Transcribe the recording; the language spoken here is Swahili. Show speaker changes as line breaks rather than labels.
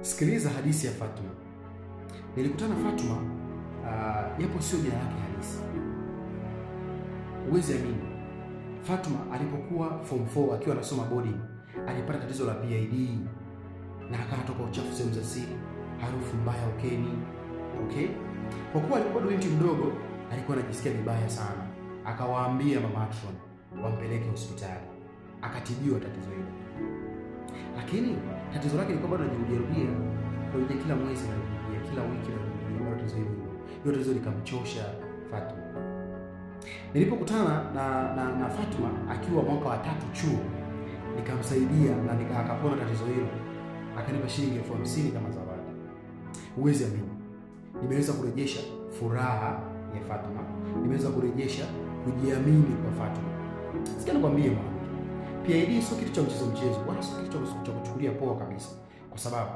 Sikiliza hadithi ya Fatuma. Nilikutana Fatuma, japo sio jina lake halisi. Uwezi amini, Fatuma alipokuwa form 4 akiwa anasoma boarding, alipata tatizo la PID na akatoka uchafu sehemu za siri, harufu mbaya ukeni. Okay? Kwa kuwa alikuwa binti mdogo, alikuwa anajisikia vibaya sana. Akawaambia mama matron wampeleke hospitali. Akatibiwa tatizo hilo. Lakini tatizo lake lilikuwa bado linajirudia. Kwa kila mwezi na kila wiki na tatizo hilo. Hiyo tatizo likamchosha Fatuma. Nilipokutana na Fatuma akiwa mwaka wa 3 chuo, nikamsaidia na akapona tatizo hilo. Akanipa shilingi 50,000 kama zawadi. Uwezi amini, nimeweza kurejesha furaha ya Fatuma. Nimeweza kurejesha kujiamini kwa Fatuma. Sikia nikwambie mwanangu, PID sio kitu cha mchezo wala sio kitu cha kuchukulia poa kabisa, kwa sababu